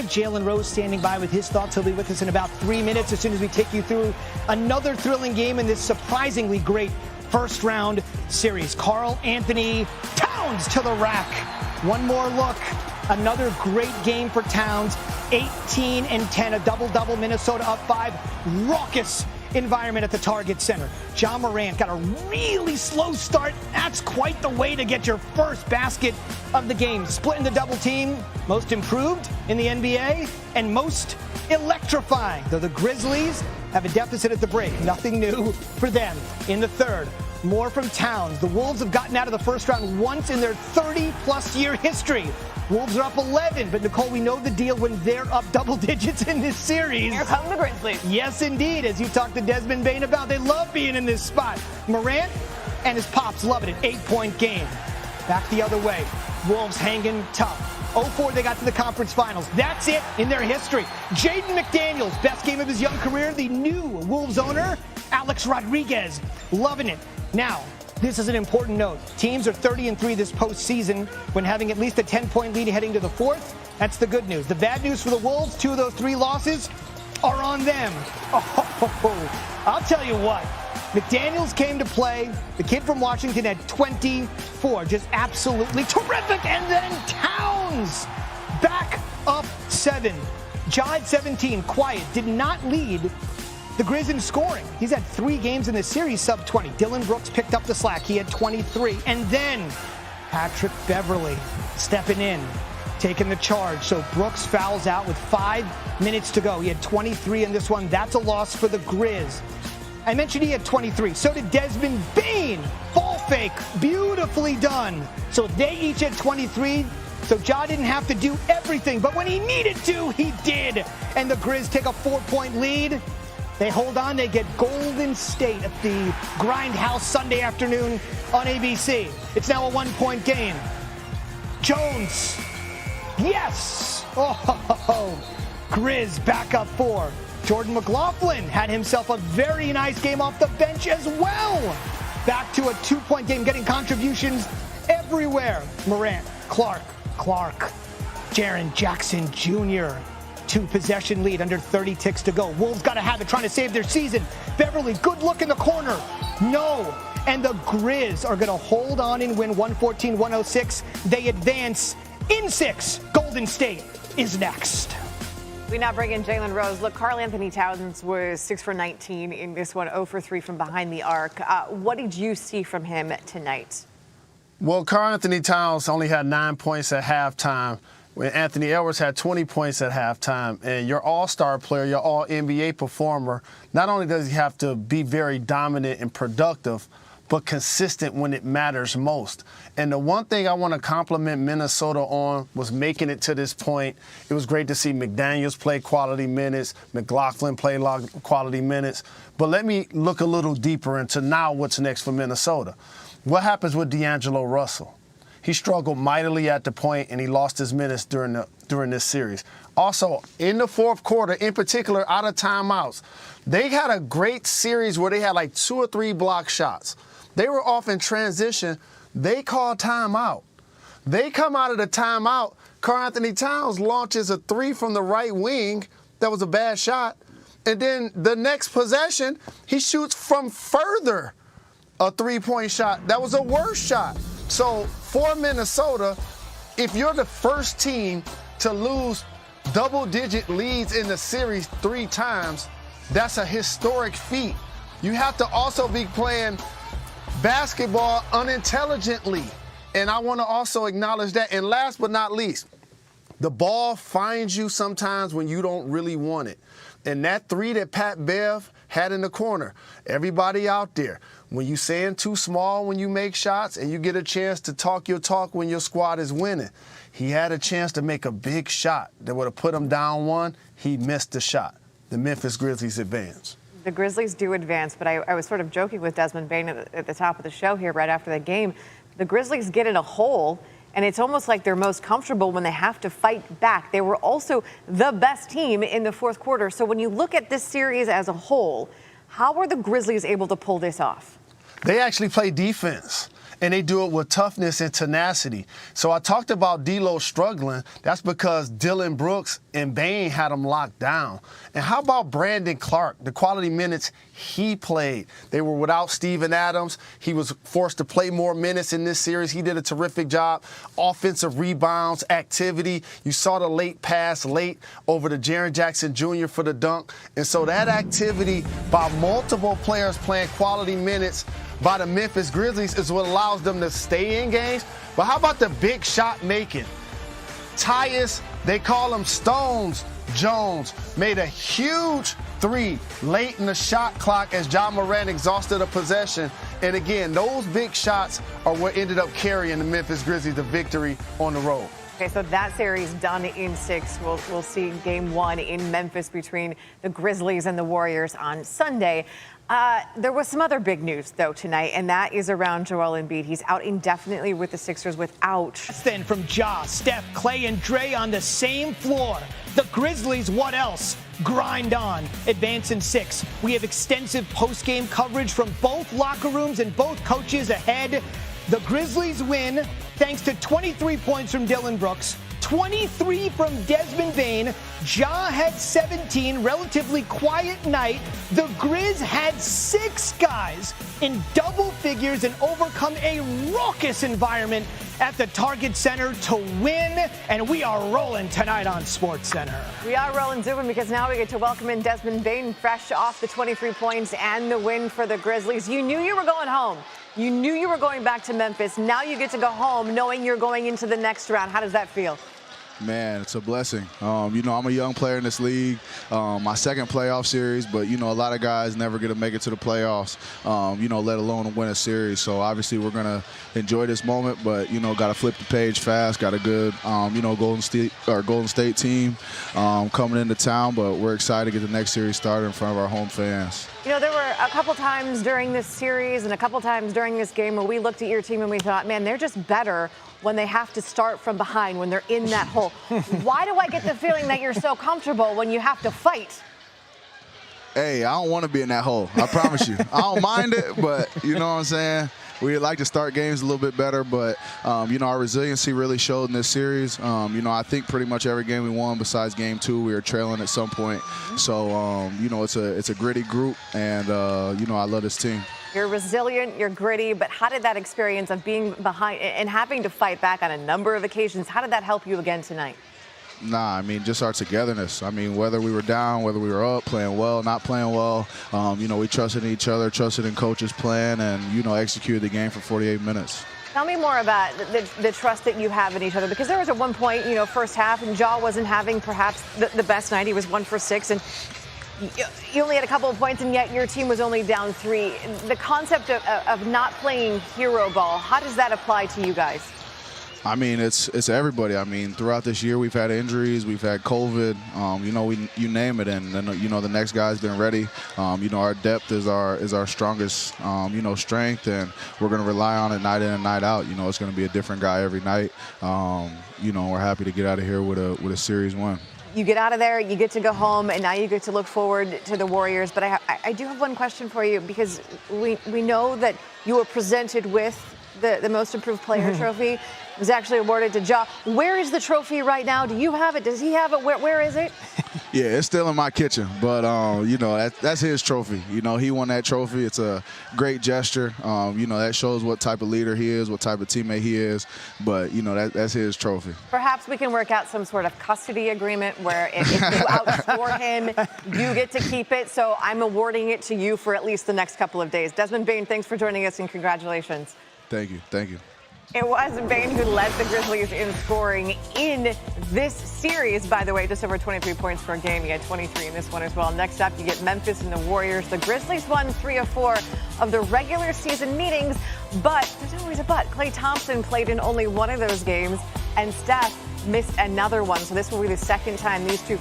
Jalen Rose standing by with his thoughts. He'll be with us in about 3 minutes as soon as we take you through another thrilling game in this surprisingly great first round series. Karl Anthony Towns to the rack. One more look. Another great game for Towns. 18 and 10, a double-double. Minnesota up 5. Raucous environment at the Target Center. Ja Morant got a really slow start. That's quite the way to get your first basket of the game. Splitting the double team, most improved in the NBA and most electrifying. Though the Grizzlies have a deficit at the break. Nothing new for them in the third. More from Towns. The Wolves have gotten out of the first round once in their 30-plus year history. Wolves are up 11, but Nicole, we know the deal when they're up double digits in this series. Here come the Grizzlies. Yes, indeed. As you talked to Desmond Bain about, they love being in this spot. Morant and his pops loving it. 8-point game. Back the other way. Wolves hanging tough. 0-4, they got to the conference finals. That's it in their history. Jaden McDaniels, best game of his young career. The new Wolves owner, Alex Rodriguez, loving it. Now, this is an important note. Teams are 30-3 this postseason when having at least a 10-point lead heading to the fourth. That's the good news. The bad news for the Wolves, 2 of those 3 losses are on them. Oh, I'll tell you what. McDaniels came to play. The kid from Washington had 24. Just absolutely terrific. And then Towns back up 7. Ja at 17, quiet, did not lead the Grizz in scoring. He's had 3 games in this series, sub 20. Dylan Brooks picked up the slack. He had 23. And then Patrick Beverley stepping in, taking the charge. So Brooks fouls out with 5 minutes to go. He had 23 in this one. That's a loss for the Grizz. I mentioned he had 23. So did Desmond Bain. Ball fake. Beautifully done. So they each had 23. So Ja didn't have to do everything. But when he needed to, he did. And the Grizz take a 4-point lead. They hold on. They get Golden State at the Grindhouse Sunday afternoon on ABC. It's now a 1-point game. Jones. Yes. Oh, Grizz back up 4. Jordan McLaughlin had himself a very nice game off the bench as well. Back to a 2-point game, getting contributions everywhere. Morant, Clark, Jaren Jackson Jr. 2-possession lead, under 30 ticks to go. Wolves got to have it, trying to save their season. Beverly, good look in the corner. No. And the Grizz are going to hold on and win 114-106. They advance in 6. Golden State is next. We now bring in Jalen Rose. Look, Karl Anthony Towns was 6 for 19 in this one, 0 for 3 from behind the arc. What did you see from him tonight? Well, Karl Anthony Towns only had 9 points at halftime, when Anthony Edwards had 20 points at halftime. And your all-star player, your all-NBA performer, not only does he have to be very dominant and productive, but consistent when it matters most. And the one thing I want to compliment Minnesota on was making it to this point. It was great to see McDaniels play quality minutes, McLaughlin play quality minutes. But let me look a little deeper into now what's next for Minnesota. What happens with D'Angelo Russell? He struggled mightily at the point, and he lost his minutes during this series. Also, in the fourth quarter, in particular, out of timeouts, they had a great series where they had like 2 or 3 block shots. They were off in transition. They called timeout. They come out of the timeout. Karl Anthony Towns launches a 3 from the right wing. That was a bad shot. And then the next possession, he shoots from further a 3-point shot. That was a worse shot. So for Minnesota, if you're the first team to lose double-digit leads in the series 3 times, that's a historic feat. You have to also be playing basketball unintelligently. And I want to also acknowledge that. And last but not least, the ball finds you sometimes when you don't really want it. And that 3 that Pat Bev had in the corner, everybody out there, when you saying too small when you make shots and you get a chance to talk your talk when your squad is winning, he had a chance to make a big shot that would have put him down 1. He missed the shot. The Memphis Grizzlies advance. The Grizzlies do advance, but I was sort of joking with Desmond Bain at the top of the show here right after the game. The Grizzlies get in a hole, and it's almost like they're most comfortable when they have to fight back. They were also the best team in the fourth quarter. So when you look at this series as a whole, how were the Grizzlies able to pull this off? They actually play defense. and they do it with toughness and tenacity. So I talked about D'Lo struggling. That's because Dillon Brooks and Bane had him locked down. And how about Brandon Clark, the quality minutes he played? They were without Steven Adams. He was forced to play more minutes in this series. He did a terrific job. Offensive rebounds, activity. You saw the late pass late over to Jaren Jackson Jr. for the dunk. And so that activity by multiple players playing quality minutes by the Memphis Grizzlies is what allows them to stay in games. But how about the big shot making? Tyus, they call him Stones Jones, made a huge three late in the shot clock as John Morant exhausted a possession. And again, those big shots are what ended up carrying the Memphis Grizzlies to victory on the road. Okay, so that series done in 6. We'll see game 1 in Memphis between the Grizzlies and the Warriors on Sunday. There was some other big news, though, tonight, and that is around Joel Embiid. He's out indefinitely with the Sixers without. Then from Ja, Steph, Clay, and Dre on the same floor. The Grizzlies, what else? Grind on. Advance in 6. We have extensive post-game coverage from both locker rooms and both coaches ahead. The Grizzlies win thanks to 23 points from Dillon Brooks, 23 from Desmond Bane. Ja had 17, relatively quiet night. The Grizz had 6 guys in double figures and overcome a raucous environment at the Target Center to win. And we are rolling tonight on SportsCenter. We are rolling Zubin because now we get to welcome in Desmond Bane, fresh off the 23 points and the win for the Grizzlies. You knew you were going home. You knew you were going back to Memphis. Now you get to go home knowing you're going into the next round. How does that feel? Man, it's a blessing. I'm a young player in this league, my second playoff series, but, a lot of guys never get to make it to the playoffs, let alone win a series. So obviously we're going to enjoy this moment, but, got to flip the page fast, got a good, Golden State team coming into town, but we're excited to get the next series started in front of our home fans. There were a couple times during this series and a couple times during this game where we looked at your team and we thought, man, they're just better when they have to start from behind, when they're in that hole. Why do I get the feeling that you're so comfortable when you have to fight? Hey, I don't want to be in that hole. I promise you. I don't mind it, but you know what I'm saying? We'd like to start games a little bit better, but, our resiliency really showed in this series. I think pretty much every game we won besides game 2, we were trailing at some point. So, it's a gritty group, and, I love this team. You're resilient, you're gritty, but how did that experience of being behind and having to fight back on a number of occasions, how did that help you again tonight? Just our togetherness. Whether we were down, whether we were up, playing well, not playing well, we trusted in each other, trusted in coach's plan, and, executed the game for 48 minutes. Tell me more about the trust that you have in each other, because there was at one point, first half, and Ja wasn't having perhaps the best night. He was 1 for 6, and you only had a couple of points, and yet your team was only down 3. The concept of not playing hero ball, how does that apply to you guys? It's everybody. Throughout this year, we've had injuries, we've had COVID, you name it, and then, the next guy's been ready. Our depth is our strongest, strength, and we're going to rely on it night in and night out. It's going to be a different guy every night. We're happy to get out of here with a series win. You get out of there, you get to go home, and now you get to look forward to the Warriors. But I do have one question for you, because we know that you were presented with the Most Improved Player trophy. It was actually awarded to Ja. Where is the trophy right now? Do you have it? Does he have it? Where is it? Yeah, it's still in my kitchen, but that's his trophy. He won that trophy. It's a great gesture. That shows what type of leader he is, what type of teammate he is. But that's his trophy. Perhaps we can work out some sort of custody agreement where if you outscore him, you get to keep it. So I'm awarding it to you for at least the next couple of days. Desmond Bane, thanks for joining us, and congratulations. Thank you. Thank you. It was Bane who led the Grizzlies in scoring in this series. By the way, just over 23 points per game. He had 23 in this one as well. Next up, you get Memphis and the Warriors. The Grizzlies won 3 of 4 of the regular season meetings, but there's always a but. Klay Thompson played in only one of those games, and Steph missed another one. So this will be the second time these two